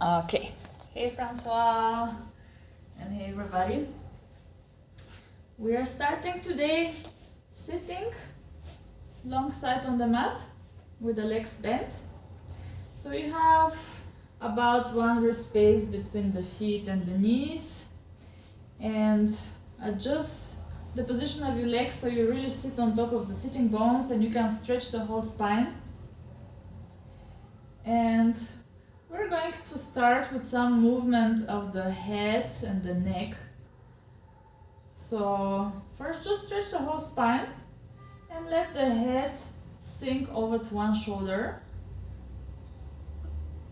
Okay. Hey Francois and hey everybody. We are starting today sitting long side on the mat with the legs bent. So you have about 1 wrist space between the feet and the knees, and adjust the position of your legs so you really sit on top of the sitting bones and you can stretch the whole spine. And we're going to start with some movement of the head and the neck. So first just stretch the whole spine and let the head sink over to one shoulder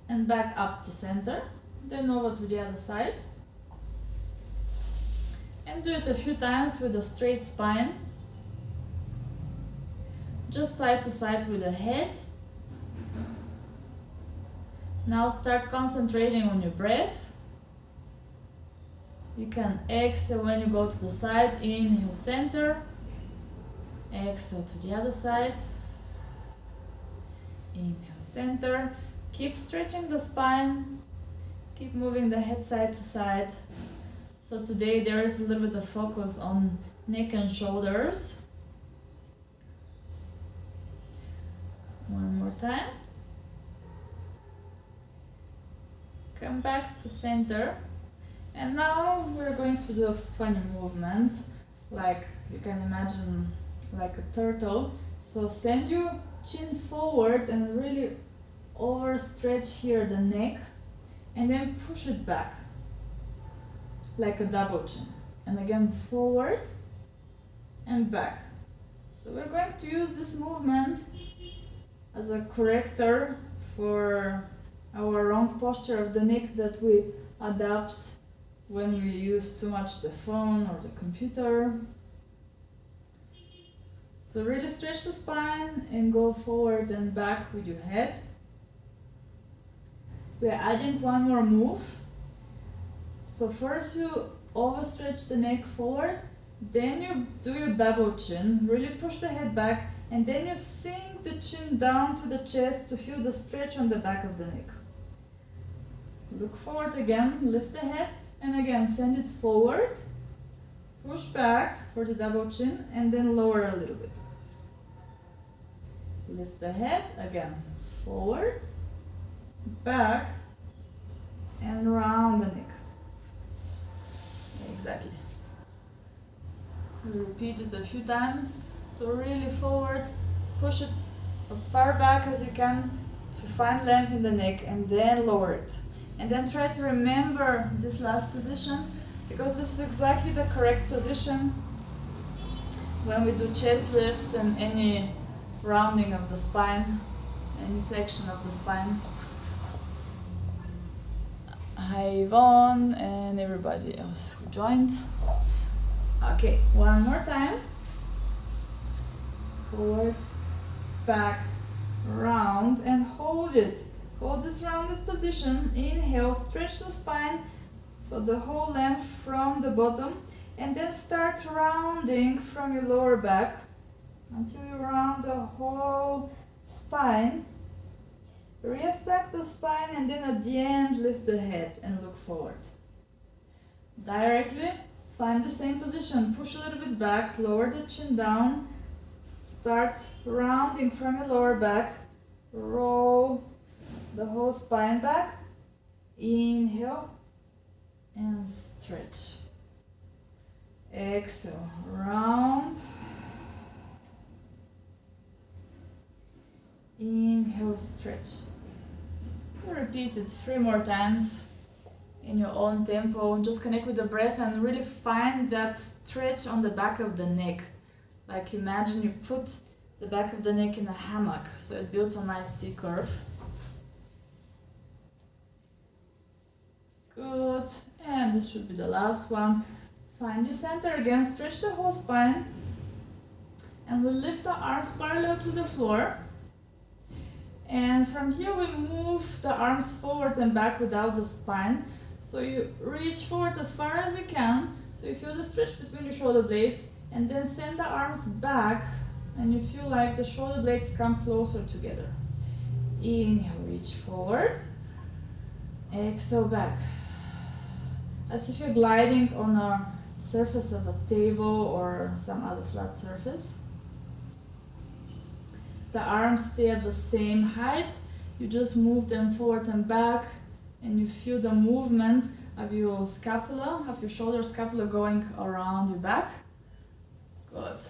and back up to center, then over to the other side. And do it a few times with a straight spine, just side to side with the head. Now start concentrating on your breath. You can exhale when you go to the side, inhale center, exhale to the other side, inhale center. Keep stretching the spine, keep moving the head side to side. So today there is a little bit of focus on neck and shoulders. One more time. Come back to center, and now we're going to do a funny movement, like you can imagine like a turtle. So send your chin forward and really overstretch here the neck, and then push it back like a double chin, and again forward and back. So we're going to use this movement as a corrector for our wrong posture of the neck that we adapt when we use too much the phone or the computer. So really stretch the spine and go forward and back with your head. We are adding one more move. So first you overstretch the neck forward, then you do your double chin, really push the head back, and then you sink the chin down to the chest to feel the stretch on the back of the neck. Look forward again, lift the head, and again send it forward, push back for the double chin, and then lower a little bit. Lift the head, again, forward, back, and round the neck. Exactly. Repeat it a few times. So really forward, push it as far back as you can to find length in the neck, and then lower it. And then try to remember this last position, because this is exactly the correct position when we do chest lifts and any rounding of the spine, any flexion of the spine. Hi Yvonne and everybody else who joined. Okay, one more time. Forward, back, round, and hold it. Hold this rounded position. Inhale, stretch the spine, so the whole length from the bottom, and then start rounding from your lower back until you round the whole spine. Restack the spine, and then at the end lift the head and look forward. Directly find the same position. Push a little bit back, lower the chin down, start rounding from your lower back, roll the whole spine back, inhale and stretch. Exhale, round, inhale, stretch. Repeat it 3 more times in your own tempo. Just connect with the breath and really find that stretch on the back of the neck. Like imagine you put the back of the neck in a hammock, so it builds a nice C curve. Good, and this should be the last one. Find your center again, stretch the whole spine, and we'll lift the arms parallel to the floor. And from here we move the arms forward and back without the spine. So you reach forward as far as you can, so you feel the stretch between your shoulder blades, and then send the arms back, and you feel like the shoulder blades come closer together. Inhale, reach forward. Exhale back. As if you're gliding on a surface of a table or some other flat surface. The arms stay at the same height. You just move them forward and back, and you feel the movement of your scapula, of your shoulder scapula going around your back. Good.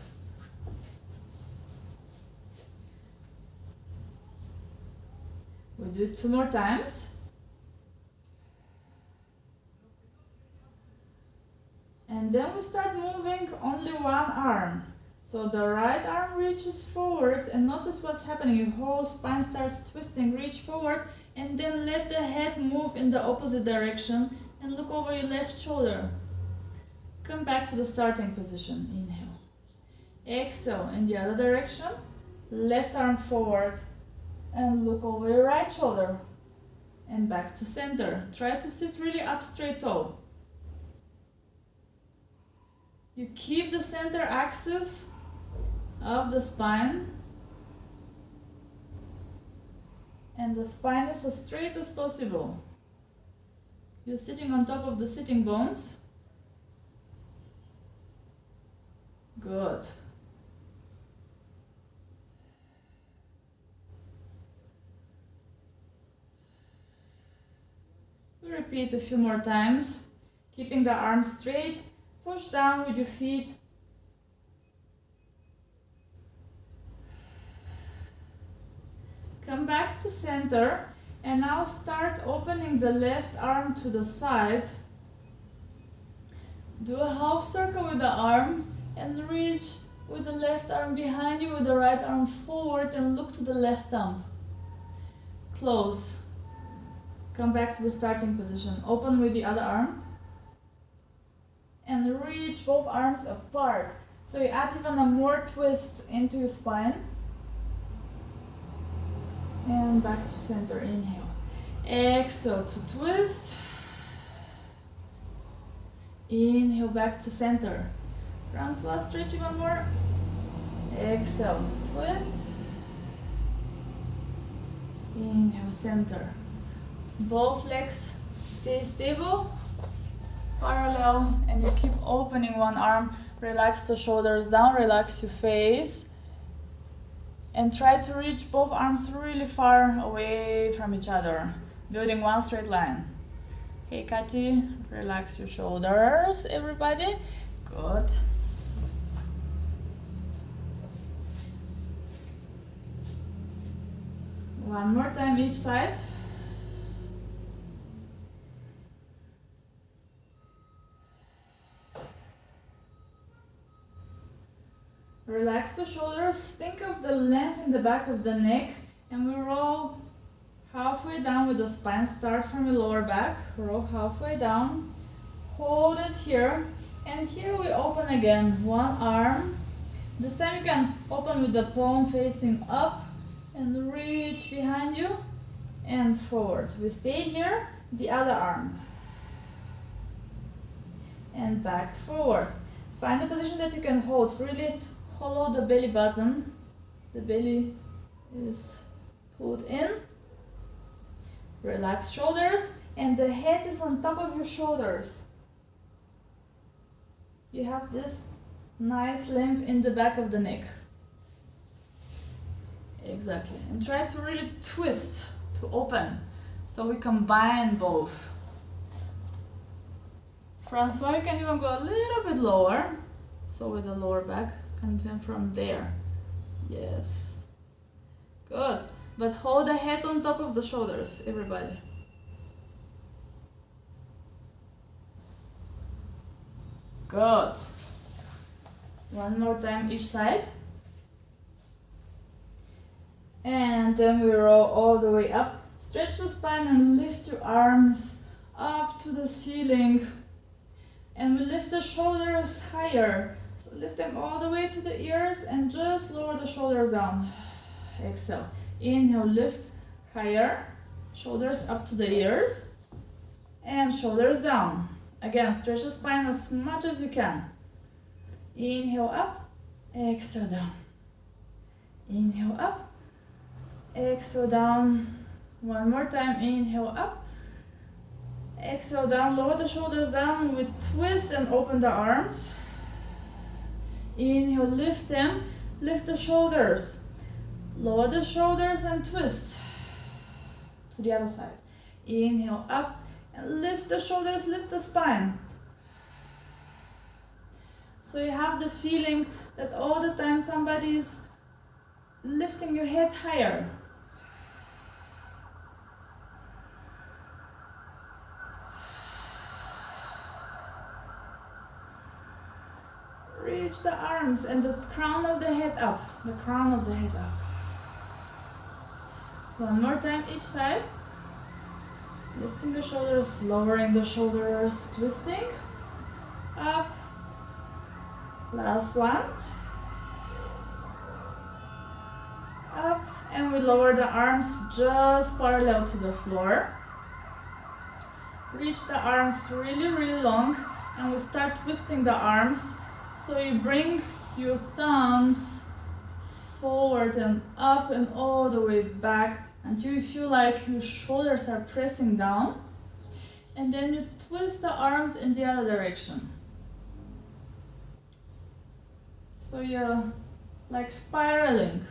We do it 2 more times. And then we start moving only one arm. So the right arm reaches forward, and notice what's happening. Your whole spine starts twisting. Reach forward and then let the head move in the opposite direction and look over your left shoulder. Come back to the starting position. Inhale. Exhale in the other direction. Left arm forward and look over your right shoulder. And back to center. Try to sit really up straight tall. You keep the center axis of the spine, and the spine is as straight as possible. You're sitting on top of the sitting bones. Good. Repeat a few more times, keeping the arms straight. Push down with your feet. Come back to center, and now start opening the left arm to the side. Do a half circle with the arm and reach with the left arm behind you with the right arm forward and look to the left thumb. Close. Come back to the starting position. Open with the other arm. And reach both arms apart. So you add even a more twist into your spine. And back to center. Inhale. Exhale to twist. Inhale back to center. Francois, stretch even more. Exhale. Twist. Inhale, center. Both legs stay stable. Parallel, and you keep opening one arm. Relax the shoulders down, relax your face, and try to reach both arms really far away from each other, building one straight line. Hey Kati, relax your shoulders, everybody. Good. One more time each side. Relax the shoulders, think of the length in the back of the neck, and we roll halfway down with the spine. Start from your lower back, roll halfway down, hold it here, and here we open again, one arm. This time you can open with the palm facing up and reach behind you and forward. We stay here, the other arm, and back, forward. Find a position that you can hold, really follow the belly button. The belly is pulled in. Relax shoulders, and the head is on top of your shoulders. You have this nice length in the back of the neck. Exactly. And try to really twist to open. So we combine both. Francois, you can even go a little bit lower. So with the lower back. And then from there, yes, good. But hold the head on top of the shoulders, everybody. Good. One more time each side. And then we roll all the way up. Stretch the spine and lift your arms up to the ceiling. And we lift the shoulders higher. Lift them all the way to the ears and just lower the shoulders down. Exhale. Inhale, lift higher. Shoulders up to the ears. And shoulders down. Again, stretch the spine as much as you can. Inhale up. Exhale down. Inhale up. Exhale down. One more time. Inhale up. Exhale down, lower the shoulders down. We twist and open the arms. Inhale, lift them, lift the shoulders. Lower the shoulders and twist to the other side. Inhale up and lift the shoulders, lift the spine. So you have the feeling that all the time somebody is lifting your head higher. Reach the arms and the crown of the head up. The crown of the head up. One more time each side. Lifting the shoulders, lowering the shoulders, twisting. Up. Last one. Up. And we lower the arms just parallel to the floor. Reach the arms really, really long. And we start twisting the arms. So you bring your thumbs forward and up and all the way back until you feel like your shoulders are pressing down. And then you twist the arms in the other direction. So you're like spiraling.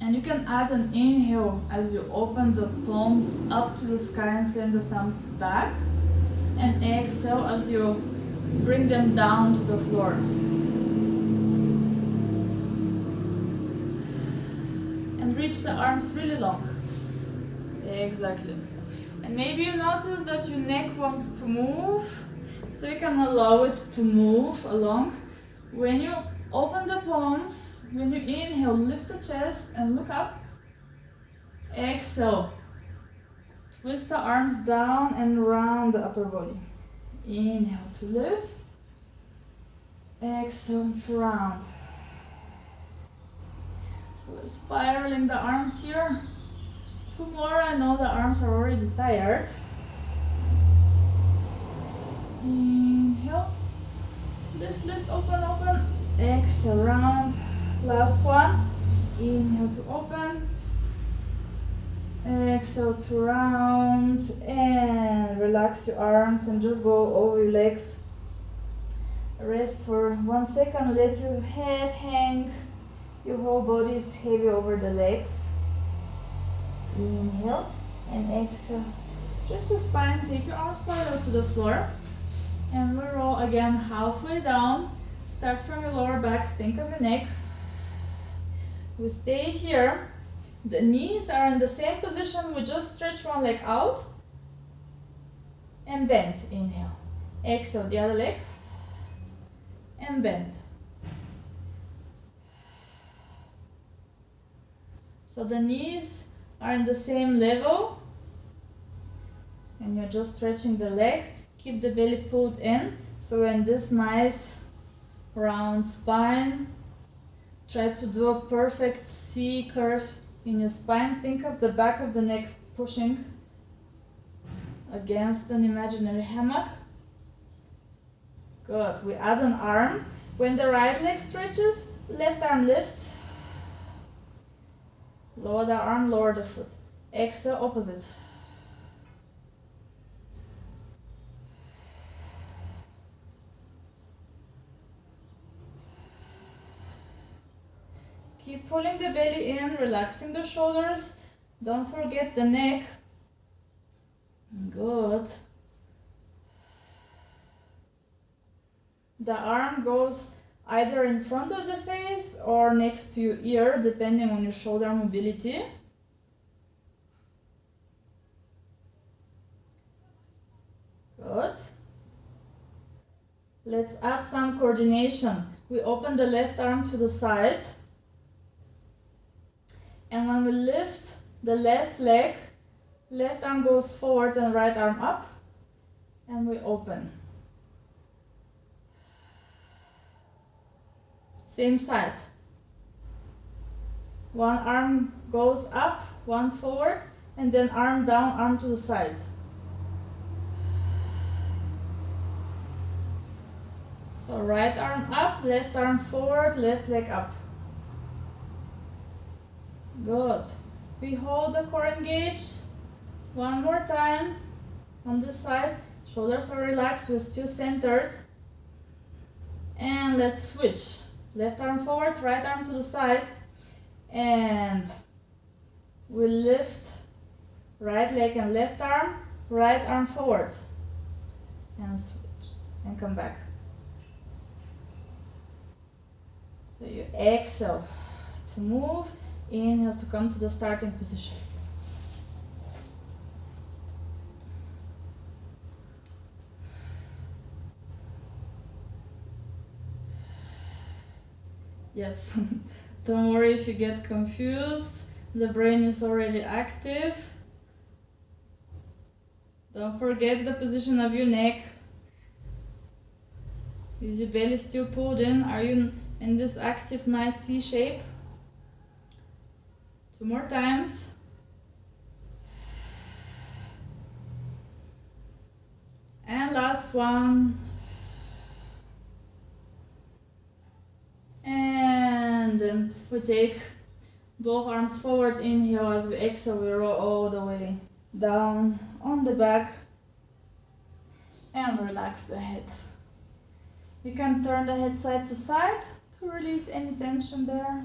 And you can add an inhale as you open the palms up to the sky and send the thumbs back. And exhale as you bring them down to the floor. And reach the arms really long. Exactly. And maybe you notice that your neck wants to move, so you can allow it to move along. When you open the palms, when you inhale, lift the chest and look up. Exhale. Twist the arms down and round the upper body. Inhale to lift. Exhale to round. We're spiraling the arms here. Two more. I know the arms are already tired. Inhale. Lift, lift, open, open. Exhale, round. Last one. Inhale to open. Exhale to round. And relax your arms and just go over your legs. Rest for 1 second. Let your head hang. Your whole body is heavy over the legs. Inhale and exhale. Stretch the spine. Take your arms parallel to the floor. And we roll again halfway down. Start from your lower back. Think of your neck. We stay here. The knees are in the same position. We just stretch one leg out. And bend. Inhale. Exhale the other leg. And bend. So the knees are in the same level. And you're just stretching the leg. Keep the belly pulled in. So in this nice round spine, try to do a perfect C curve in your spine. Think of the back of the neck pushing against an imaginary hammock. Good. We add an arm. When the right leg stretches, left arm lifts. Lower the arm, lower the foot. Exhale, opposite. Keep pulling the belly in, relaxing the shoulders. Don't forget the neck. Good. The arm goes either in front of the face or next to your ear, depending on your shoulder mobility. Good. Let's add some coordination. We open the left arm to the side. And when we lift the left leg, left arm goes forward and right arm up. And we open. Same side. One arm goes up, one forward, and then arm down, arm to the side. So right arm up, left arm forward, left leg up. Good. We hold the core engaged. One more time on this side. Shoulders are relaxed, we're still centered. And let's switch. Left arm forward, right arm to the side. And we lift right leg and left arm, right arm forward. And switch. And come back. So you exhale to move. Inhale to come to the starting position. Yes, don't worry if you get confused. The brain is already active. Don't forget the position of your neck. Is your belly still pulled in? Are you in this active, nice C shape? 2 more times. And last one. And then we take both arms forward, inhale. As we exhale, we roll all the way down on the back and relax the head. You can turn the head side to side to release any tension there.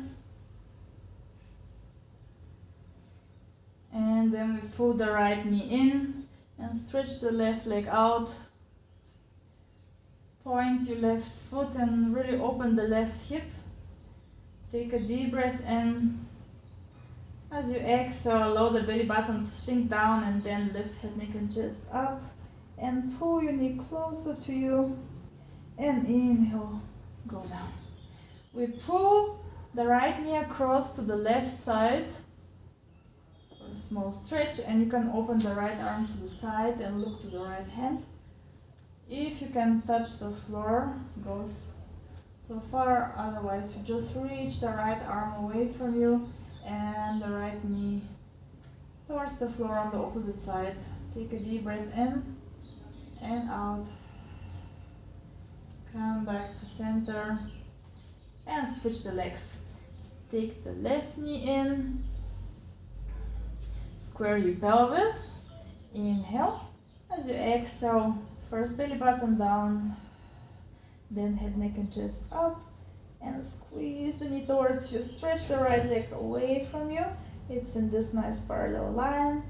And then we pull the right knee in and stretch the left leg out. Point your left foot and really open the left hip. Take a deep breath in. As you exhale, allow the belly button to sink down and then lift head, neck and chest up. And pull your knee closer to you. And inhale, go down. We pull the right knee across to the left side. For a small stretch, and you can open the right arm to the side and look to the right hand. If you can touch the floor, goes so far, otherwise you just reach the right arm away from you and the right knee towards the floor on the opposite side. Take a deep breath in and out. Come back to center and switch the legs. Take the left knee in, square your pelvis, inhale. As you exhale, first belly button down, then head, neck and chest up, and squeeze the knee towards you. Stretch the right leg away from you. It's in this nice parallel line.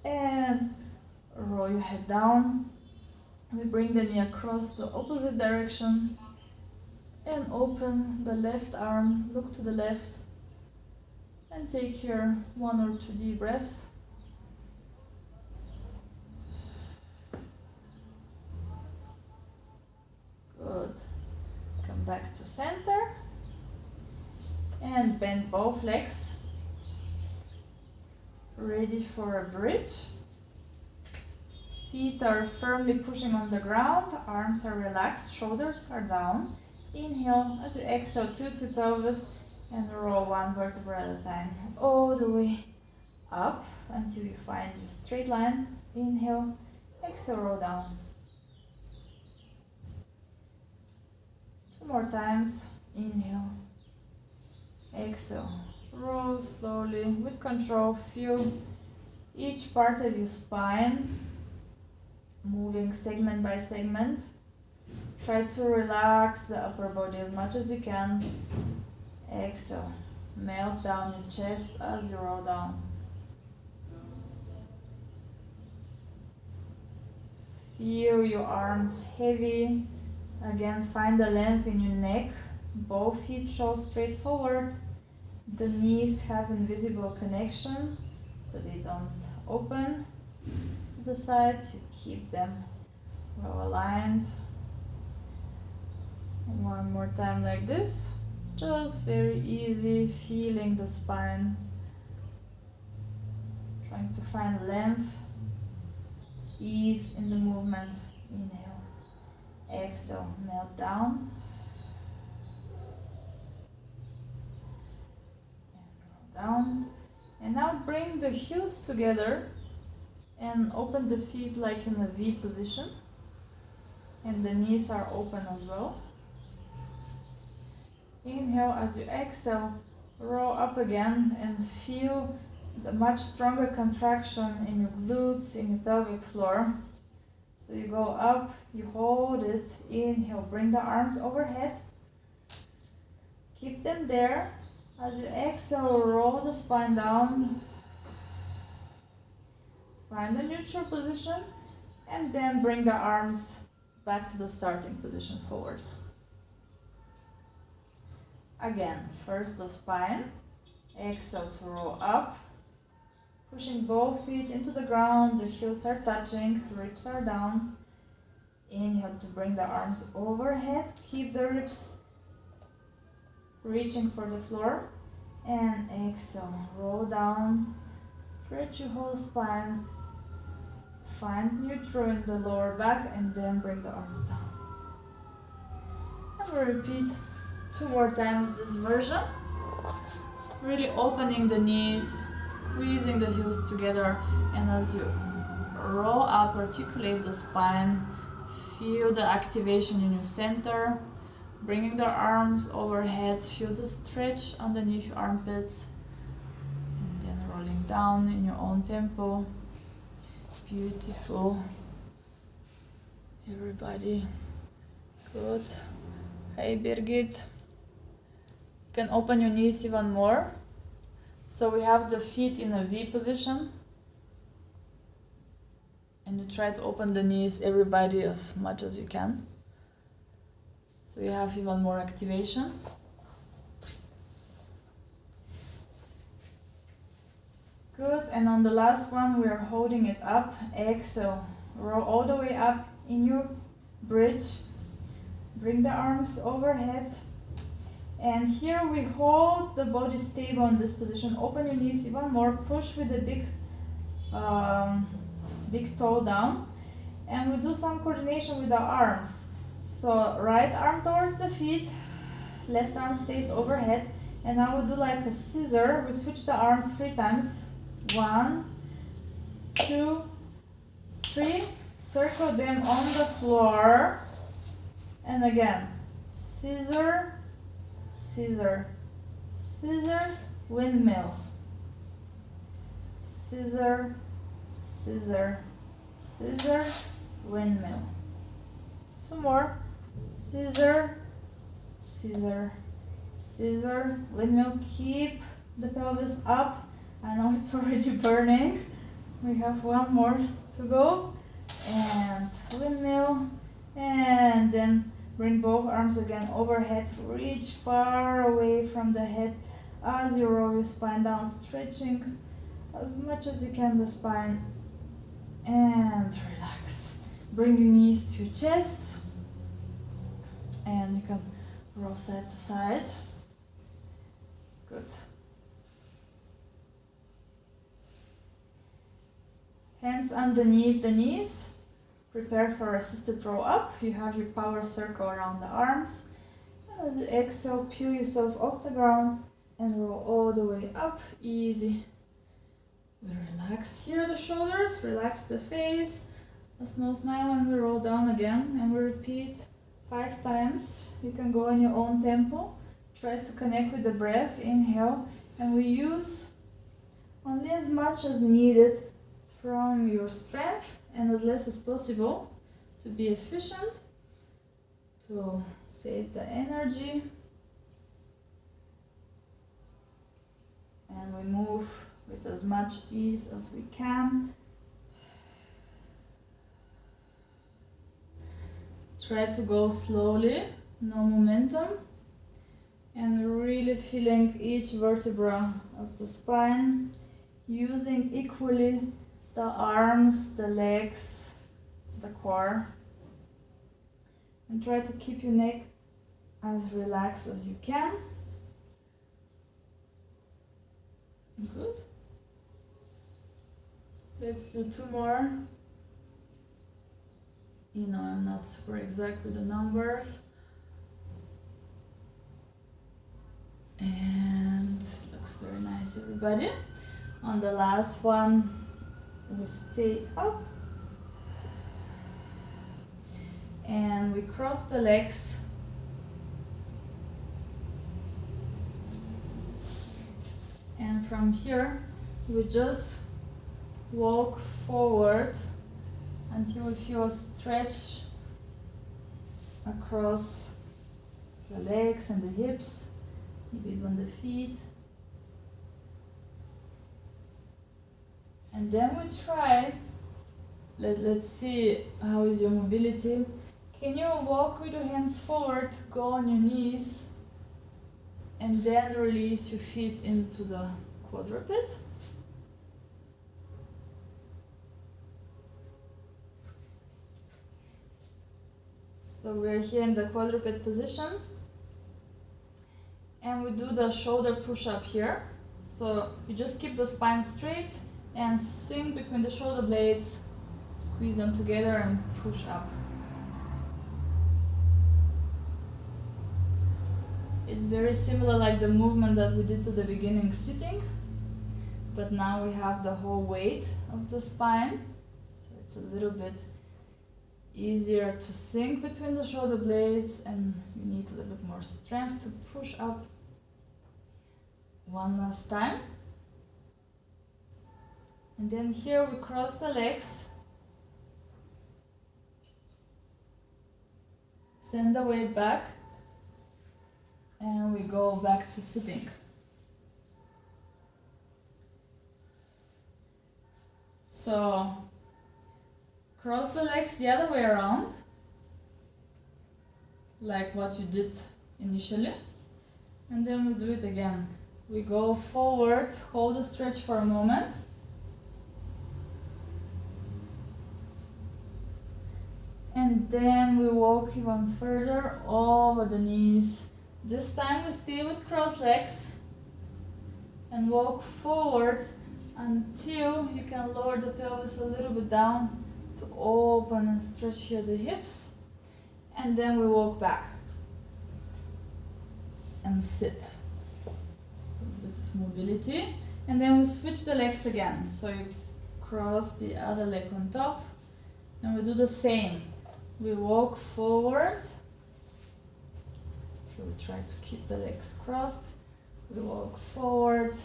And roll your head down. We bring the knee across the opposite direction and open the left arm, look to the left, and take here 1 or 2 deep breaths. Good. Come back to center and bend both legs. Ready for a bridge. Feet are firmly pushing on the ground, arms are relaxed, shoulders are down. Inhale, as you exhale, tilt your pelvis and roll 1 vertebra at a time, all the way up until you find your straight line. Inhale, exhale, roll down. 2 more times. Inhale, exhale, roll slowly with control. Feel each part of your spine moving segment by segment. Try to relax the upper body as much as you can. Exhale, melt down your chest as you roll down. Feel your arms heavy. Again, find the length in your neck. Both feet show straight forward. The knees have invisible connection, so they don't open to the sides. You keep them well aligned. 1 more time like this. Just very easy, feeling the spine. Trying to find length, ease in the movement. Inhale, exhale, melt down. And roll down. And now bring the heels together and open the feet like in a V position. And the knees are open as well. Inhale, as you exhale, roll up again and feel the much stronger contraction in your glutes, in your pelvic floor. So you go up, you hold it, inhale, bring the arms overhead. Keep them there. As you exhale, roll the spine down. Find a neutral position and then bring the arms back to the starting position forward. Again, first the spine. Exhale to roll up. Pushing both feet into the ground, the heels are touching, ribs are down. Inhale to bring the arms overhead. Keep the ribs reaching for the floor. And exhale, roll down. Stretch your whole spine. Find neutral in the lower back and then bring the arms down. And we'll repeat 2 more times this version. Really opening the knees, squeezing the heels together, and as you roll up, articulate the spine, feel the activation in your center, bringing the arms overhead, feel the stretch underneath your armpits, and then rolling down in your own tempo. Beautiful. Everybody. Good. Hey Birgit. You can open your knees even more. So we have the feet in a V position. And you try to open the knees, everybody, as much as you can. So you have even more activation. Good, and on the last one we are holding it up. Exhale, roll all the way up in your bridge. Bring the arms overhead. And here we hold the body stable in this position. Open your knees even more. Push with the big toe down. And we do some coordination with our arms. So right arm towards the feet. Left arm stays overhead. And now we do like a scissor. We switch the arms 3 times. 1, 2, 3. Circle them on the floor. And again, scissor, scissor, scissor, windmill. Scissor, scissor, scissor, windmill. 2 more. Scissor, scissor, scissor, windmill. Keep the pelvis up. I know it's already burning. We have 1 more to go. And windmill. And then bring both arms again overhead. Reach far away from the head as you roll your spine down, stretching as much as you can the spine. And relax. Bring your knees to your chest. And you can roll side to side. Good. Hands underneath the knees. Prepare for assisted roll up. You have your power circle around the arms. And as you exhale, peel yourself off the ground and roll all the way up. Easy. We relax here the shoulders, relax the face. A small smile and we roll down again. And we repeat 5 times. You can go in your own tempo. Try to connect with the breath. Inhale. And we use only as much as needed from your strength and as less as possible to be efficient, to save the energy. And we move with as much ease as we can. Try to go slowly, no momentum, and really feeling each vertebra of the spine, using equally the arms, the legs, the core. And try to keep your neck as relaxed as you can. Good. Let's do 2 more. You know, I'm not super exact with the numbers. And looks very nice, everybody. On the last one, we stay up. And we cross the legs. And from here, we just walk forward until we feel a stretch across the legs and the hips, maybe even the feet. And then we try, let's see how is your mobility. Can you walk with your hands forward, go on your knees, and then release your feet into the quadruped? So we're here in the quadruped position, and we do the shoulder push-up here. So you just keep the spine straight and sink between the shoulder blades, squeeze them together and push up. It's very similar like the movement that we did at the beginning sitting, but now we have the whole weight of the spine, so it's a little bit easier to sink between the shoulder blades, and you need a little bit more strength to push up. One last time. And then here we cross the legs, send the weight back, and we go back to sitting. So cross the legs the other way around, like what you did initially, and then we do it again. We go forward, hold the stretch for a moment, and then we walk even further over the knees. This time we stay with crossed legs and walk forward until you can lower the pelvis a little bit down to open and stretch here the hips, and then we walk back and sit. A bit of mobility, and then we switch the legs again. So you cross the other leg on top, and we do the same. We walk forward. So we try to keep the legs crossed. We walk forward,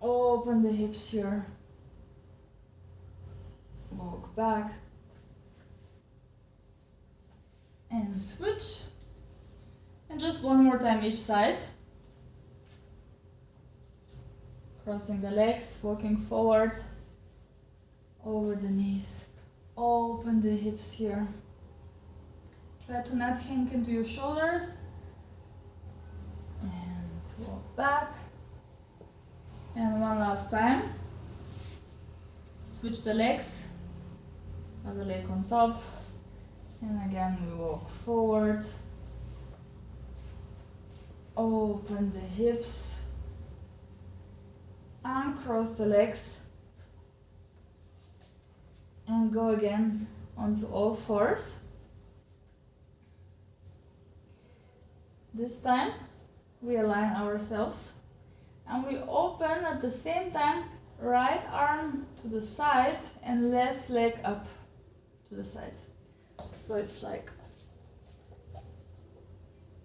open the hips here, walk back, and switch. And just one more time each side. Crossing the legs, walking forward, over the knees, open the hips here. Try to not hang into your shoulders, and walk back. And one last time. Switch the legs, other leg on top, and again we walk forward, open the hips, uncross the legs, and go again onto all fours. This time we align ourselves and we open at the same time right arm to the side and left leg up to the side. So it's like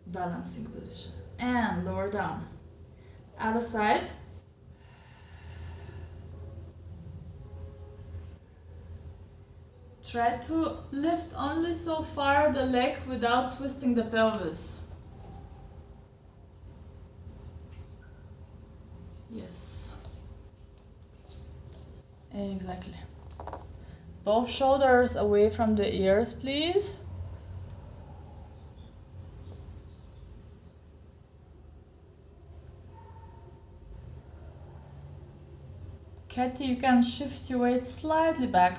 balancing position. And lower down. Other side. Try to lift only so far the leg without twisting the pelvis. Yes. Exactly. Both shoulders away from the ears, please. Katie, you can shift your weight slightly back.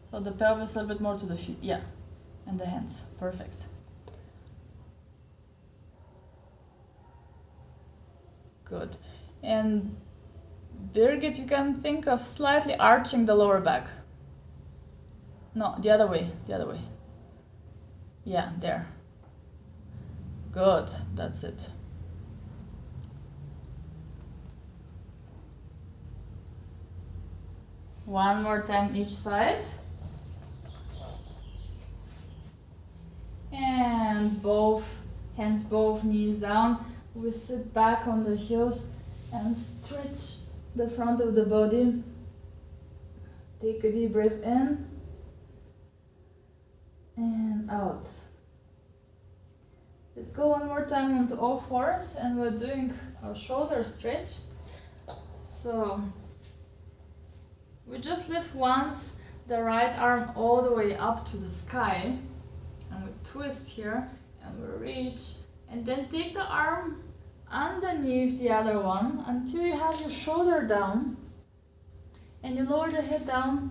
So the pelvis a little bit more to the feet. Yeah. And the hands. Perfect. Good. And Birgit, you can think of slightly arching the lower back. No, the other way. The other way. Yeah, there. Good. That's it. One more time each side. And both hands, both knees down. We sit back on the heels and stretch the front of the body. Take a deep breath in and out. Let's go one more time onto all fours, and we're doing our shoulder stretch. So we just lift once the right arm all the way up to the sky, and we twist here and we reach, and then take the arm underneath the other one until you have your shoulder down, and you lower the head down,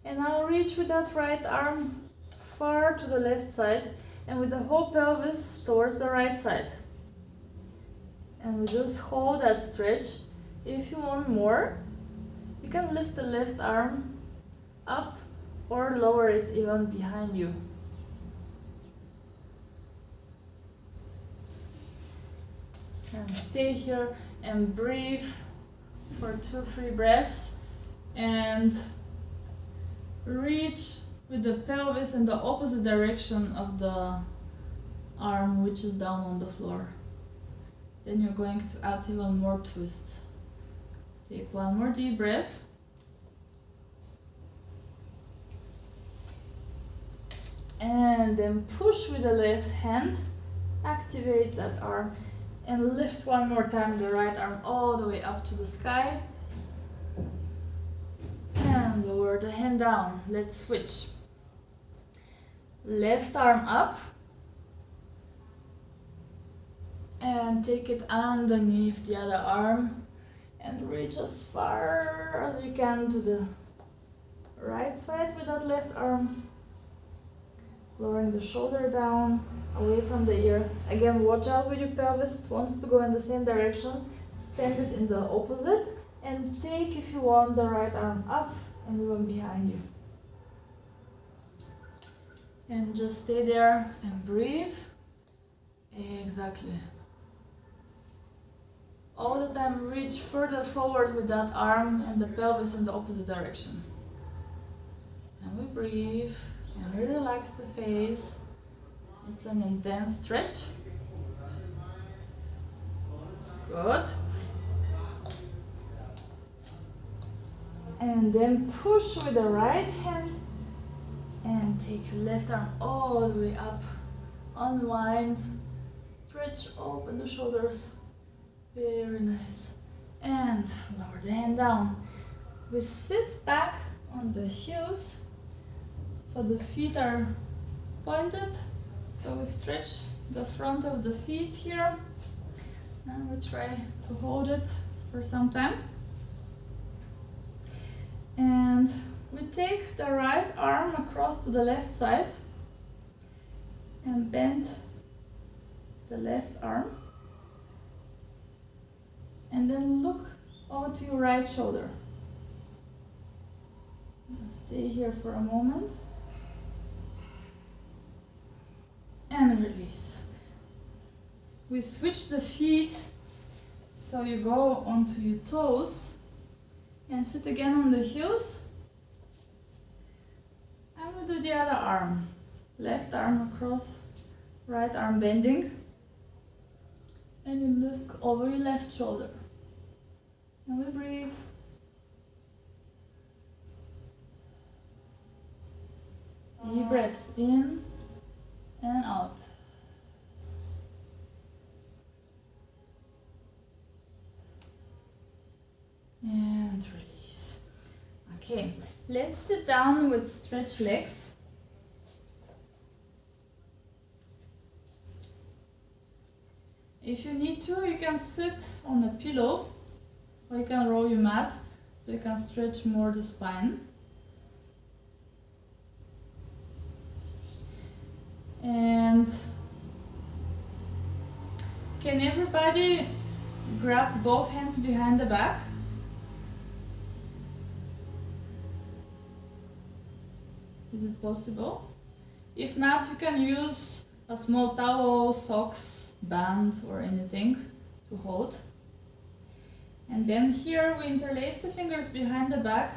and now reach with that right arm far to the left side and with the whole pelvis towards the right side, and we just hold that stretch. If you want more, you can lift the left arm up or lower it even behind you. And stay here and breathe for 2-3 breaths, and reach with the pelvis in the opposite direction of the arm, which is down on the floor. Then you're going to add even more twist. Take one more deep breath. And then push with the left hand, activate that arm, and lift one more time the right arm all the way up to the sky. And lower the hand down. Let's switch. Left arm up. And take it underneath the other arm. And reach as far as you can to the right side with that left arm. Lowering the shoulder down, away from the ear. Again, watch out with your pelvis. It wants to go in the same direction. Send it in the opposite. And take, if you want, the right arm up and even behind you. And just stay there and breathe. Exactly. All the time reach further forward with that arm and the pelvis in the opposite direction. And we breathe and we relax the face. It's an intense stretch. Good. And then push with the right hand and take your left arm all the way up. Unwind, stretch, open the shoulders. Very nice. And lower the hand down. We sit back on the heels, so the feet are pointed. So we stretch the front of the feet here, and we try to hold it for some time. And we take the right arm across to the left side and bend the left arm. And then look over to your right shoulder. Stay here for a moment. And release. We switch the feet, so you go onto your toes and sit again on the heels. And we do the other arm. Left arm across, right arm bending. And you look over your left shoulder. And we breathe. Deep breaths in and out. And release. Okay, let's sit down with stretched legs. If you need to, you can sit on a pillow or you can roll your mat so you can stretch more the spine. And can everybody grab both hands behind the back? Is it possible? If not, you can use a small towel, socks, band or anything to hold. And then here we interlace the fingers behind the back,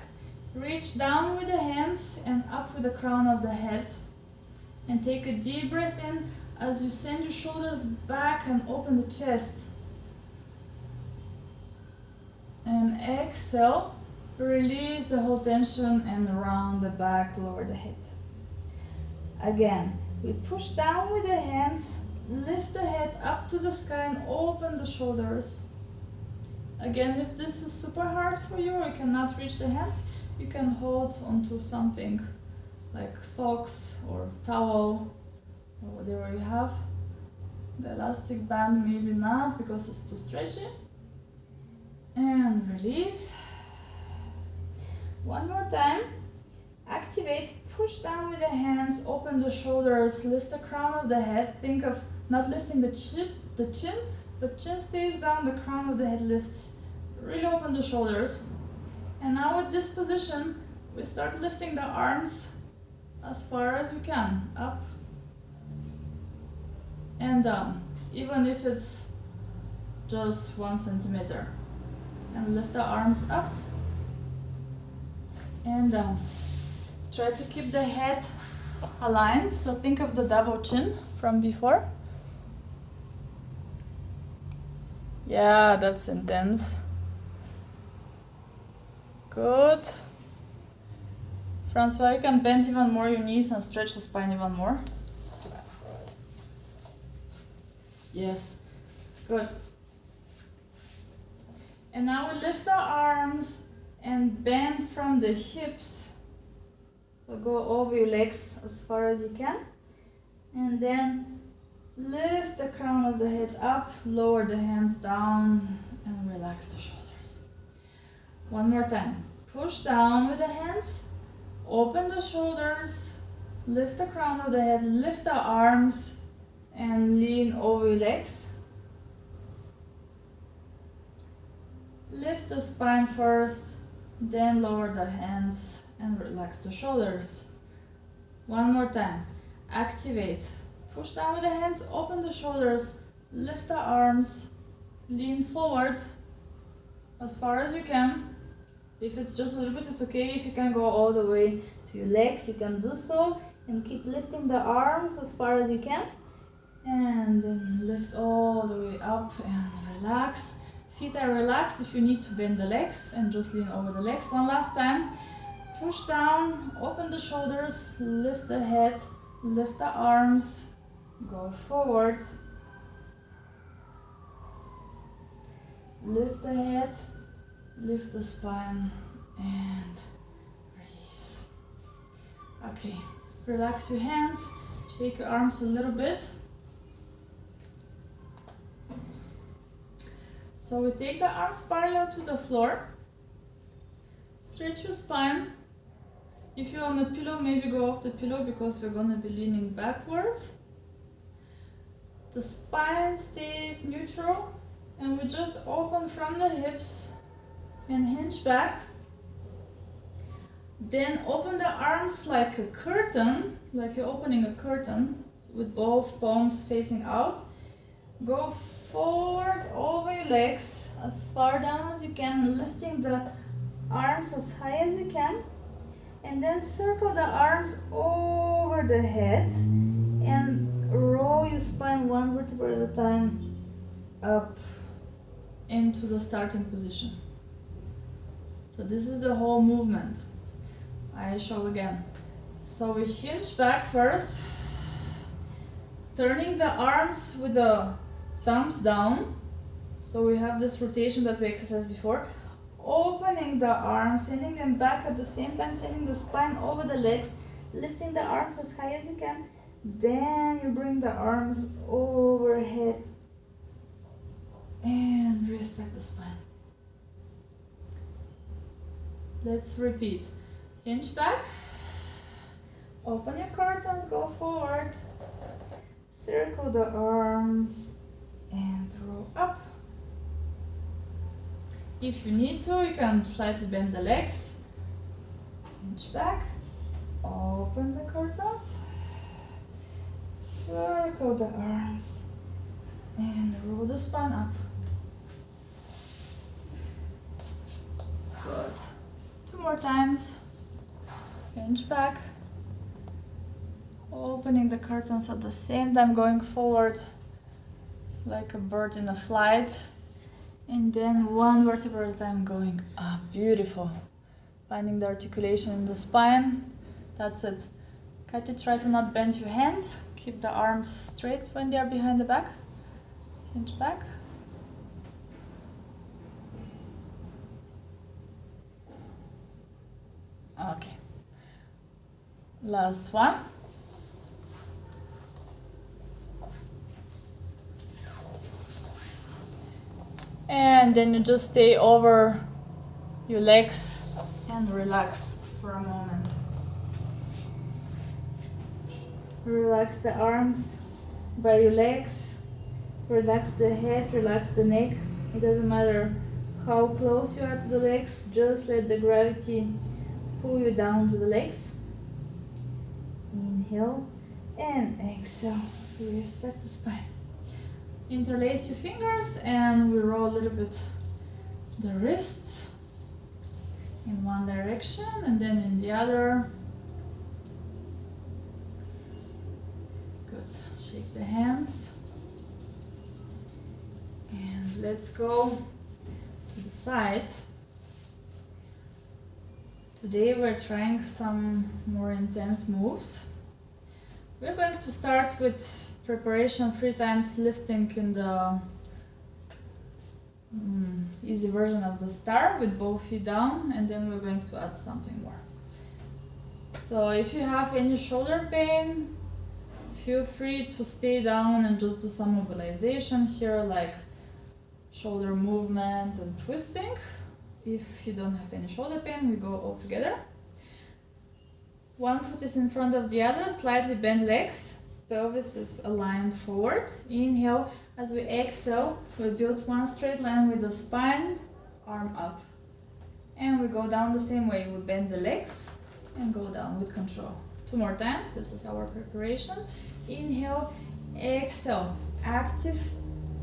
reach down with the hands and up with the crown of the head. And take a deep breath in as you send your shoulders back and open the chest. And exhale, release the whole tension and round the back, lower the head. Again, we push down with the hands, lift the head up to the sky and open the shoulders. Again, if this is super hard for you or you cannot reach the hands, you can hold onto something like socks or towel or whatever you have. The elastic band maybe not because it's too stretchy. And release. One more time. Activate, push down with the hands, open the shoulders, lift the crown of the head. Think of not lifting the chin, but chin stays down, the crown of the head lifts. Really open the shoulders. And now with this position, we start lifting the arms as far as we can, up and down, even if it's just 1 centimeter. And lift the arms up and down. Try to keep the head aligned, so think of the double chin from before. Yeah, that's intense. Good. Francois, you can bend even more your knees and stretch the spine even more. Yes, good. And now we lift the arms and bend from the hips. So go over your legs as far as you can. And then lift the crown of the head up, lower the hands down and relax the shoulders. One more time. Push down with the hands, open the shoulders, lift the crown of the head, lift the arms and lean over your legs. Lift the spine first, then lower the hands and relax the shoulders. One more time. Activate. Push down with the hands, open the shoulders, lift the arms, lean forward as far as you can. If it's just a little bit, it's okay. If you can go all the way to your legs, you can do so. And keep lifting the arms as far as you can. And then lift all the way up and relax. Feet are relaxed if you need to bend the legs and just lean over the legs. One last time. Push down, open the shoulders, lift the head, lift the arms, go forward. Lift the head, lift the spine and release. Okay, relax your hands, shake your arms a little bit. So we take the arms parallel to the floor. Stretch your spine. If you're on a pillow, maybe go off the pillow because we're gonna be leaning backwards. The spine stays neutral and we just open from the hips and hinge back. Then open the arms like a curtain, like you're opening a curtain with both palms facing out. Go forward over your legs as far down as you can, lifting the arms as high as you can. And then circle the arms over the head and roll your spine one vertebra at a time up into the starting position. So this is the whole movement. I show again. So we hinge back first, turning the arms with the thumbs down. So we have this rotation that we exercised before. Opening the arms, sending them back at the same time, sending the spine over the legs, lifting the arms as high as you can. Then you bring the arms overhead and respect the spine. Let's repeat. Hinge back, open your curtains, go forward, circle the arms and roll up. If you need to, you can slightly bend the legs. Hinge back, open the curtains, circle the arms, and roll the spine up. Good. 2 more times. Hinge back, opening the curtains at the same time, going forward like a bird in a flight. And then one vertebra at a time going up. Beautiful. Finding the articulation in the spine. That's it. Kati, try to not bend your hands. Keep the arms straight when they are behind the back. Hinge back. Okay. Last one. And then you just stay over your legs and relax for a moment. Relax the arms by your legs. Relax the head, relax the neck. It doesn't matter how close you are to the legs, just let the gravity pull you down to the legs. Inhale and exhale. Respect the spine. Interlace your fingers and we roll a little bit the wrists in one direction and then in the other. Good. Shake the hands. And let's go to the side. Today we're trying some more intense moves. We're going to start with preparation 3 times lifting in the easy version of the star with both feet down, and then we're going to add something more. So if you have any shoulder pain, feel free to stay down and just do some mobilization here, like shoulder movement and twisting. If you don't have any shoulder pain, we go all together. One foot is in front of the other, slightly bend legs. Pelvis is aligned forward. Inhale. As we exhale, we build one straight line with the spine, arm up. And we go down the same way. We bend the legs and go down with control. 2 more times. This is our preparation. Inhale, exhale. Active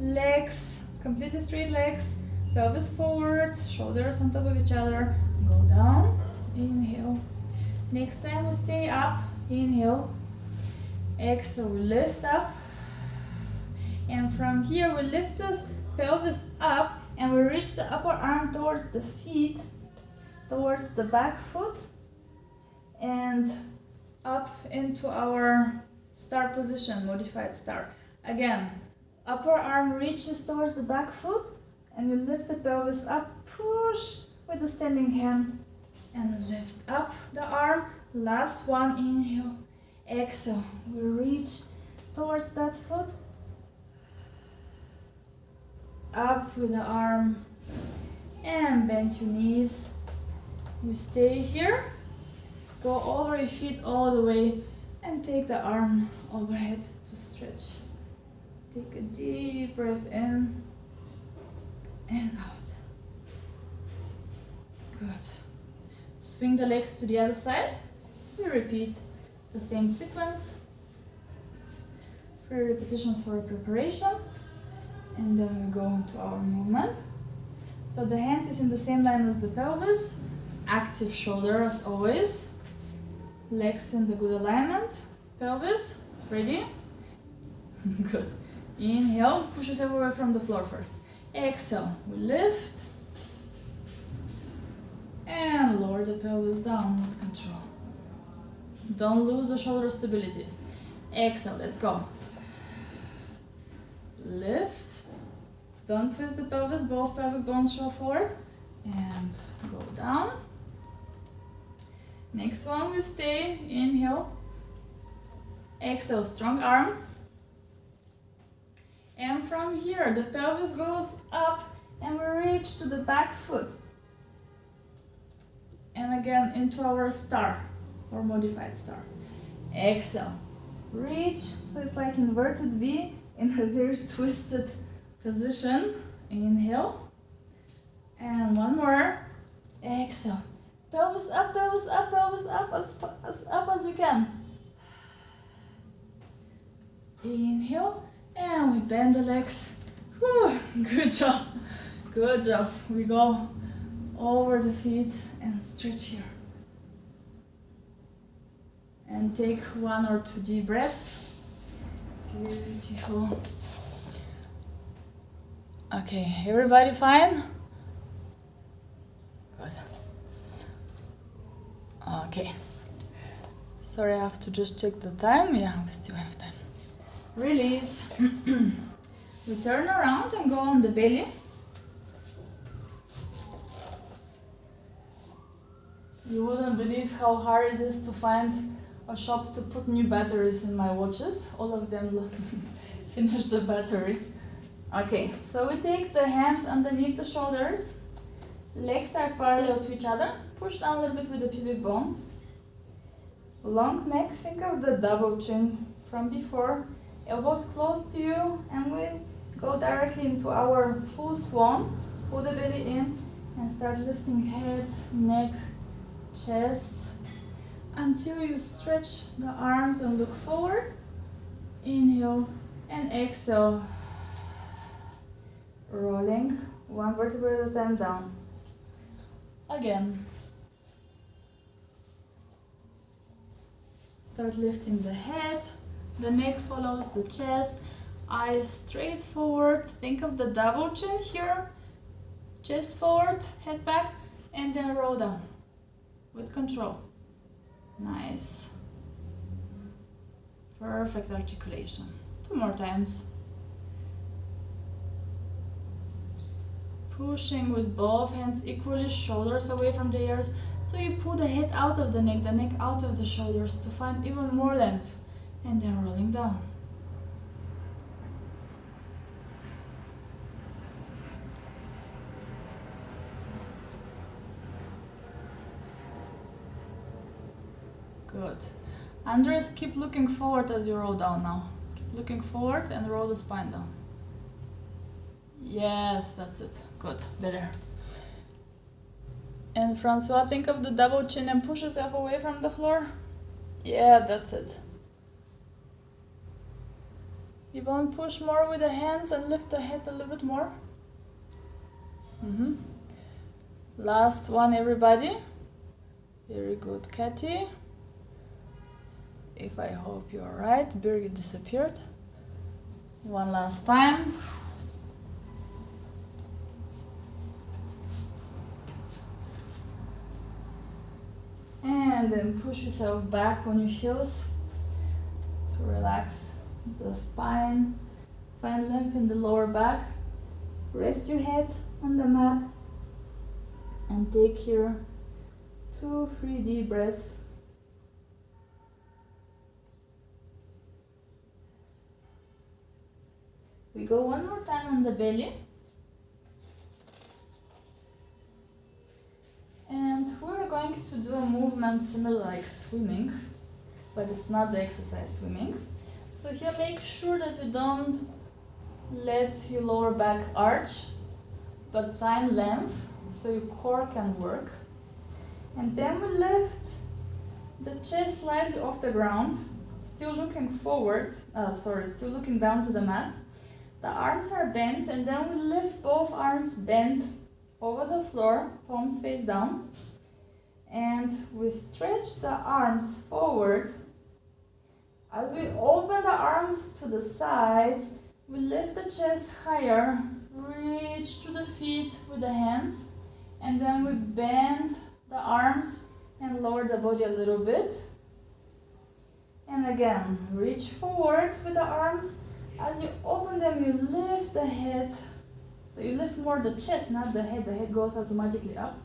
legs, completely straight legs. Pelvis forward, shoulders on top of each other. Go down. Inhale. Next time we stay up. Inhale. Exhale, we lift up, and from here we lift this pelvis up and we reach the upper arm towards the feet, towards the back foot, and up into our star position, modified star. Again, upper arm reaches towards the back foot and we lift the pelvis up, push with the standing hand and lift up the arm. Last one, inhale. Exhale, we reach towards that foot, up with the arm, and bend your knees. You stay here, go over your feet all the way, and take the arm overhead to stretch. Take a deep breath in and out. Good. Swing the legs to the other side. We repeat the same sequence. 3 repetitions for preparation, and then we go into our movement. So the hand is in the same line as the pelvis, active shoulder as always, legs in the good alignment, pelvis, ready? Good. Inhale, push yourself away from the floor first. Exhale, we lift, and lower the pelvis down with control. Don't lose the shoulder stability. Exhale, let's go. Lift. Don't twist the pelvis, both pelvic bones show forward. And go down. Next one, we stay. Inhale. Exhale, strong arm. And from here, the pelvis goes up and we reach to the back foot. And again, into our star. Or modified star. Exhale, reach, so it's like inverted V in a very twisted position. Inhale, and one more. Exhale, pelvis up, pelvis up, pelvis up, as up as you can. Inhale, and we bend the legs. Whew, good job, good job. We go over the feet and stretch here. And take 1 or 2 deep breaths. Beautiful. Okay, everybody fine? Good. Okay. Sorry, I have to just check the time. Yeah, we still have time. Release. We turn around and go on the belly. You wouldn't believe how hard it is to find a shop to put new batteries in my watches. All of them finish the battery. Okay, so we take the hands underneath the shoulders. Legs are parallel to each other. Push down a little bit with the pubic bone. Long neck, think of the double chin from before. Elbows close to you, and we go directly into our full swan. Pull the belly in and start lifting head, neck, chest until you stretch the arms and look forward. Inhale and exhale. Rolling one vertebra at a time down. Again. Start lifting the head, the neck follows the chest, eyes straight forward. Think of the double chin here, chest forward, head back, and then roll down with control. Nice. Perfect articulation. 2 more times. Pushing with both hands equally, shoulders away from the ears. So you pull the head out of the neck out of the shoulders to find even more length. And then rolling down. Good. Andres, keep looking forward as you roll down now. Keep looking forward and roll the spine down. Yes, that's it. Good, better. And Francois, think of the double chin and push yourself away from the floor. Yeah, that's it. Yvonne, push more with the hands and lift the head a little bit more. Last one, everybody. Very good, Kathy. If I hope you're right. Birgit disappeared. One last time. And then push yourself back on your heels to relax the spine. Find length in the lower back. Rest your head on the mat and take here 2-3 deep breaths. We go one more time on the belly. And we're going to do a movement similar like swimming, but it's not the exercise swimming. So here make sure that you don't let your lower back arch, but find length so your core can work. And then we lift the chest slightly off the ground, still looking forward, still looking down to the mat. The arms are bent, and then we lift both arms bent over the floor, palms face down, and we stretch the arms forward. As we open the arms to the sides, we lift the chest higher, reach to the feet with the hands, and then we bend the arms and lower the body a little bit. And again, reach forward with the arms. As you open them, you lift the head. So you lift more the chest, not the head. The head goes automatically up.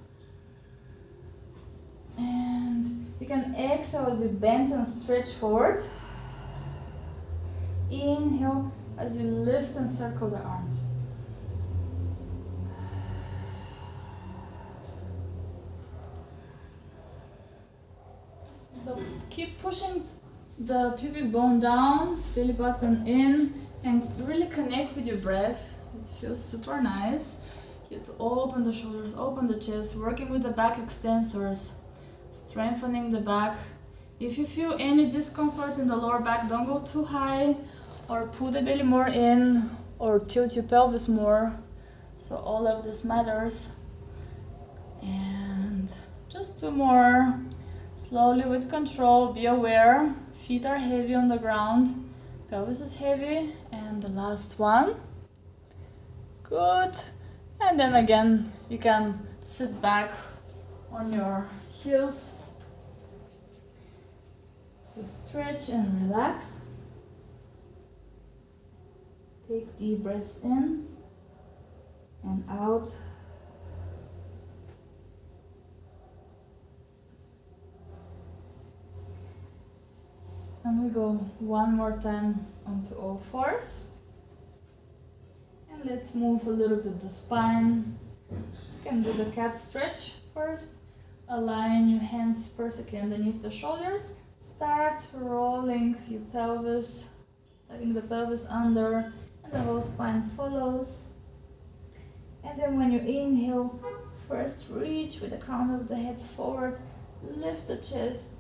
And you can exhale as you bend and stretch forward. Inhale as you lift and circle the arms. So keep pushing the pubic bone down, belly button in, and really connect with your breath. It feels super nice. You have to open the shoulders, open the chest, working with the back extensors, strengthening the back. If you feel any discomfort in the lower back, don't go too high, or pull the belly more in, or tilt your pelvis more. So all of this matters. And just 2 more. Slowly with control, be aware. Feet are heavy on the ground, pelvis is heavy, and the last one. Good. And then again, you can sit back on your heels to stretch and relax. Take deep breaths in and out. And we go one more time onto all fours. And let's move a little bit the spine. You can do the cat stretch first. Align your hands perfectly underneath the shoulders. Start rolling your pelvis, tucking the pelvis under, and the whole spine follows. And then when you inhale, first reach with the crown of the head forward, lift the chest,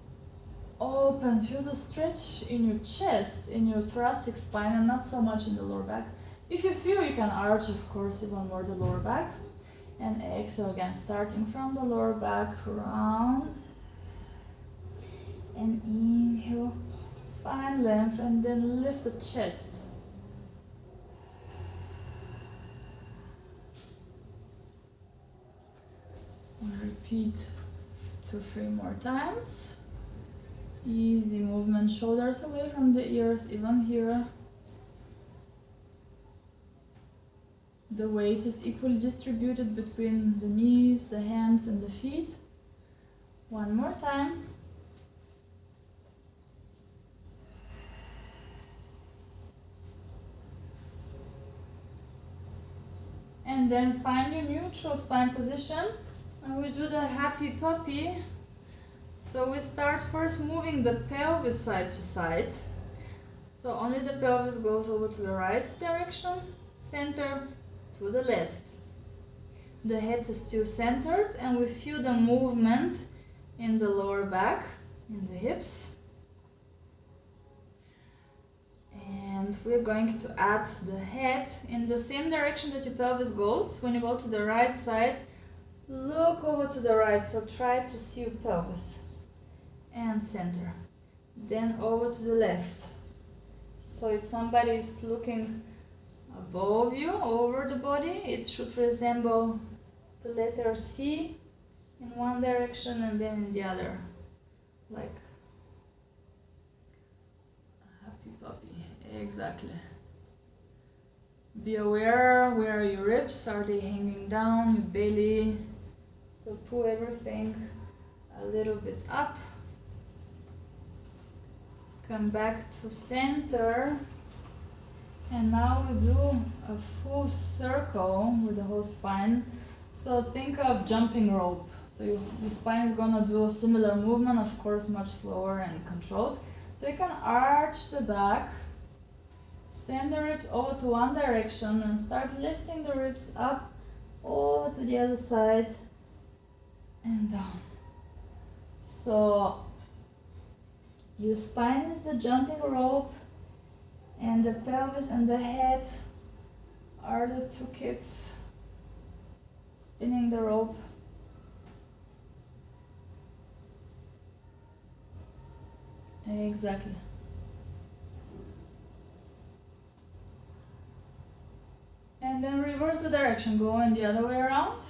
open, feel the stretch in your chest, in your thoracic spine, and not so much in the lower back. If you feel, you can arch, of course, even more the lower back. And exhale again, starting from the lower back, round. And inhale, find length, and then lift the chest. Repeat 2-3 more times. Easy movement, shoulders away from the ears, even here. The weight is equally distributed between the knees, the hands, and the feet. One more time. And then find your neutral spine position. And we do the happy puppy. So we start first moving the pelvis side to side. So only the pelvis goes over to the right direction, center to the left. The head is still centered, and we feel the movement in the lower back, in the hips. And we're going to add the head in the same direction that your pelvis goes. When you go to the right side, look over to the right, so try to see your pelvis. And center. Then over to the left. So if somebody is looking above you, over the body, it should resemble the letter C in one direction and then in the other. Like a happy puppy. Exactly. Be aware where are your ribs, are they hanging down, your belly. So pull everything a little bit up. Come back to center. And now we do a full circle with the whole spine. So think of jumping rope. So your spine is gonna do a similar movement, of course much slower and controlled. So you can arch the back, send the ribs over to one direction and start lifting the ribs up over to the other side and down. So your spine is the jumping rope, and the pelvis and the head are the two kids spinning the rope. Exactly. And then reverse the direction, go in the other way around.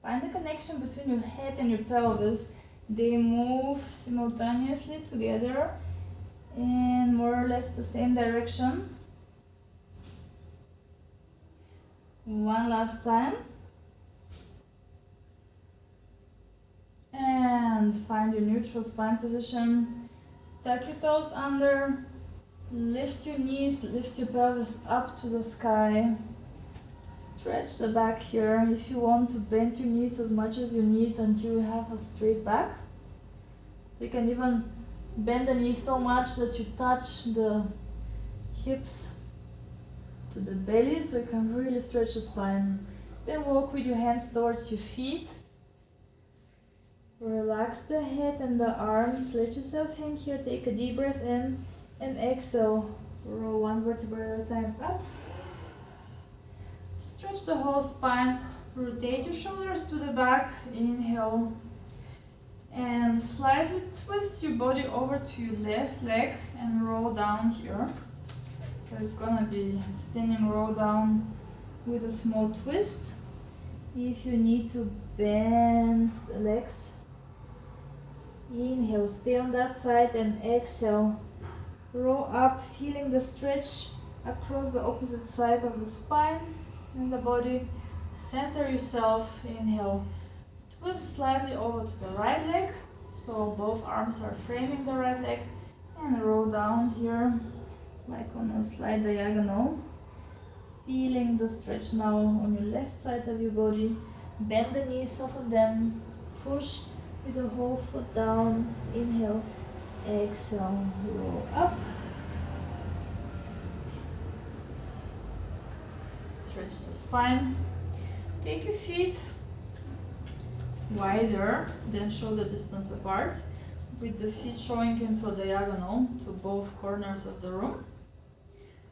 Find the connection between your head and your pelvis. They move simultaneously together in more or less the same direction. One last time. And find your neutral spine position. Tuck your toes under. Lift your knees, lift your pelvis up to the sky. Stretch the back here. If you want to bend your knees as much as you need until you have a straight back. So you can even bend the knees so much that you touch the hips to the belly, so you can really stretch the spine. Then walk with your hands towards your feet. Relax the head and the arms. Let yourself hang here. Take a deep breath in and exhale. Roll one vertebra at a time up. Stretch the whole spine. Rotate your shoulders to the back. Inhale. And slightly twist your body over to your left leg and roll down here. So it's gonna be standing roll down with a small twist. If you need to bend the legs, inhale, stay on that side, and exhale, roll up, feeling the stretch across the opposite side of the spine and the body. Center yourself, inhale, twist slightly over to the right leg, so both arms are framing the right leg, and roll down here like on a slight diagonal. Feeling the stretch now on your left side of your body. Bend the knees, soften them, push with the whole foot down, inhale, exhale, roll up. Stretch the spine. Take your feet wider than shoulder distance apart, with the feet showing into a diagonal to both corners of the room.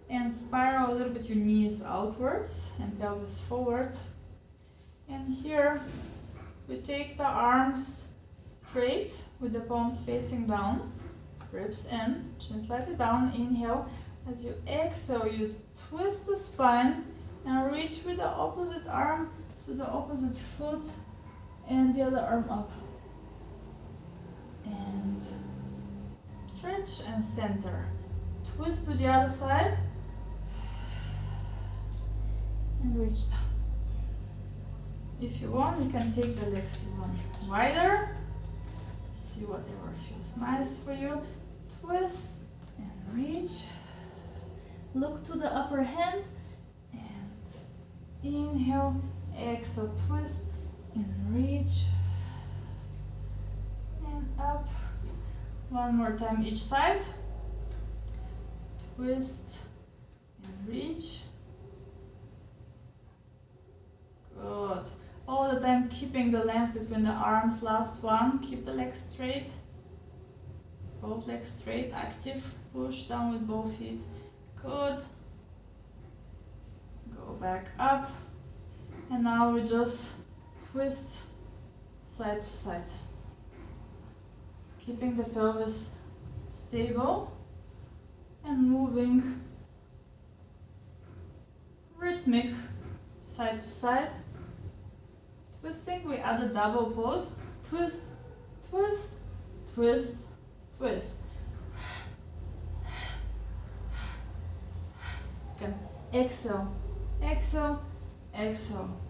And spiral a little bit your knees outwards and pelvis forward. And here we take the arms straight with the palms facing down, ribs in, chin slightly down. Inhale. As you exhale, you twist the spine and reach with the opposite arm to the opposite foot and the other arm up. And stretch and center. Twist to the other side and reach down. If you want, you can take the legs even wider. See whatever feels nice for you. Twist and reach. Look to the upper hand and inhale, exhale, twist and reach and up. One more time each side. Twist and reach. Good. All the time keeping the length between the arms. Last one. Keep the legs straight. Both legs straight, active. Push down with both feet. Good. Go back up. And now we just twist side to side. Keeping the pelvis stable and moving rhythmic side to side. Twisting, we add a double pose. Twist, twist, twist, twist. You can exhale, exhale, exhale,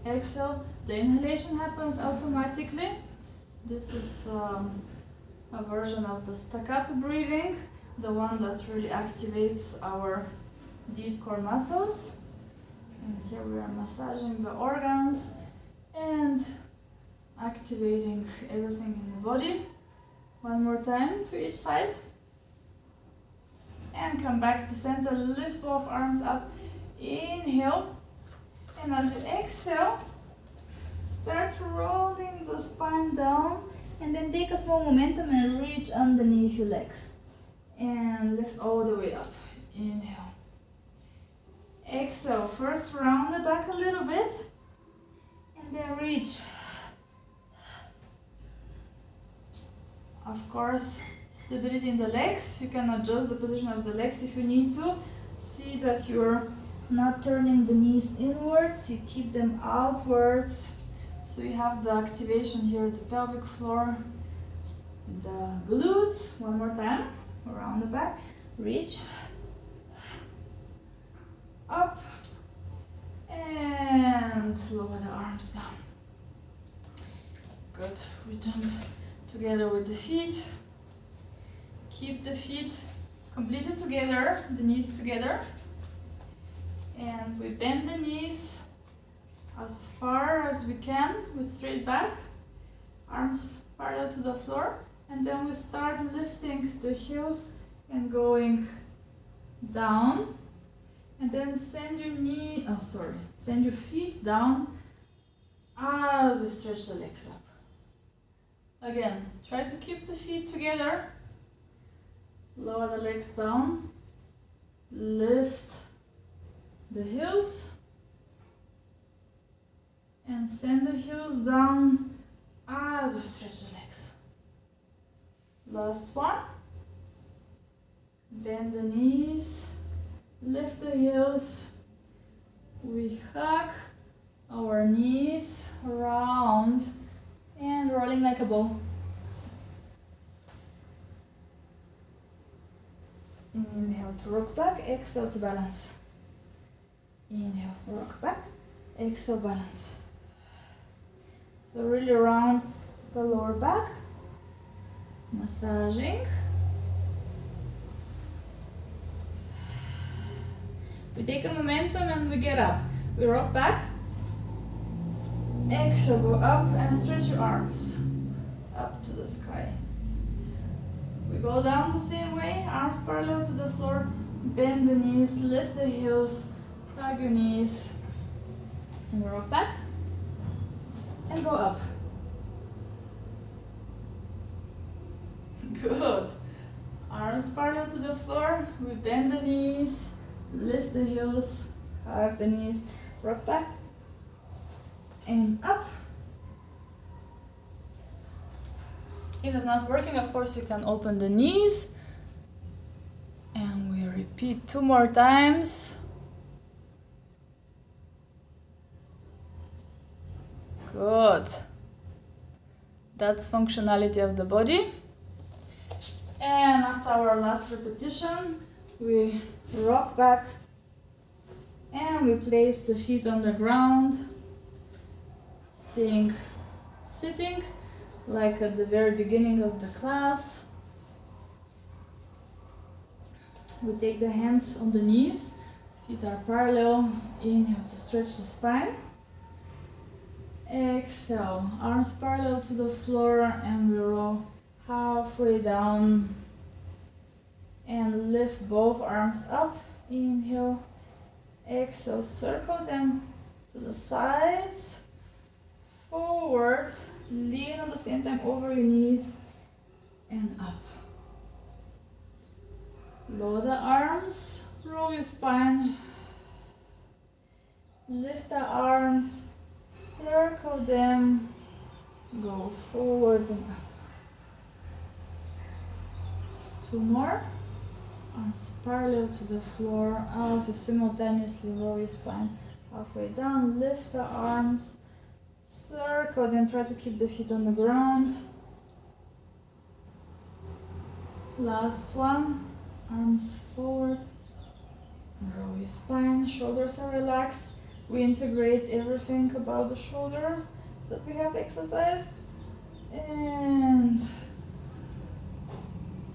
exhale. The inhalation happens automatically. This is a version of the staccato breathing, the one that really activates our deep core muscles. And here we are massaging the organs and activating everything in the body. One more time to each side. And come back to center, lift both arms up, inhale. And as you exhale, start rolling the spine down, and then take a small momentum and reach underneath your legs. And lift all the way up, inhale. Exhale, first round the back a little bit, and then reach. Of course, stability in the legs. You can adjust the position of the legs if you need to. See that you're not turning the knees inwards, you keep them outwards. So you have the activation here, the pelvic floor, the glutes. One more time, around the back, reach, up, and lower the arms down. Good, we jump together with the feet. Keep the feet completely together, the knees together. And we bend the knees as far as we can with straight back, arms parallel to the floor, and then we start lifting the heels and going down, and then send your feet down as you stretch the legs up. Again, try to keep the feet together, lower the legs down, lift the heels, and send the heels down as you stretch the legs. Last one. Bend the knees, lift the heels. We hug our knees around and rolling like a ball. Inhale to rock back, exhale to balance. Inhale, rock back, exhale, balance. So really round the lower back, massaging. We take a momentum and we get up. We rock back, exhale, go up and stretch your arms up to the sky. We go down the same way, arms parallel to the floor, bend the knees, lift the heels, hug your knees, and we rock back and go up. Good. Arms parallel to the floor, we bend the knees, lift the heels, hug the knees, rock back and up. If it's not working, of course, you can open the knees. And we repeat 2 more times. Good. That's functionality of the body. And after our last repetition, we rock back and we place the feet on the ground, staying sitting like at the very beginning of the class. We take the hands on the knees, feet are parallel. Inhale to stretch the spine. Exhale, arms parallel to the floor and we roll halfway down and lift both arms up. Inhale, exhale, circle them to the sides, forward, lean at the same time over your knees and up. Lower the arms, roll your spine, lift the arms, circle them, go forward and up. 2 more. Arms parallel to the floor as you simultaneously roll your spine halfway down, lift the arms, circle them, try to keep the feet on the ground. Last one, arms forward, roll your spine, shoulders are relaxed. We integrate everything about the shoulders that we have exercised. And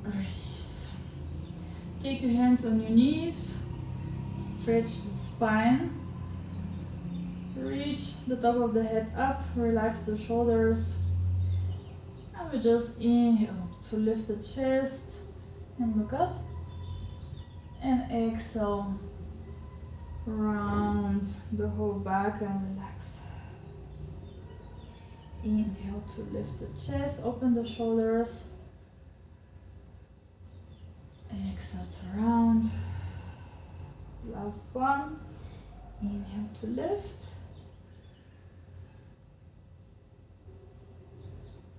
release. Take your hands on your knees, stretch the spine, reach the top of the head up, relax the shoulders, and we just inhale to lift the chest and look up, and exhale, round the whole back and relax. Inhale to lift the chest, open the shoulders. Exhale to round. Last one. Inhale to lift.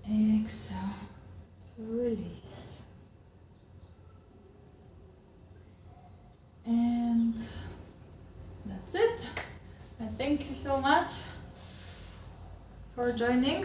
Exhale to release. And that's it. I thank you so much for joining.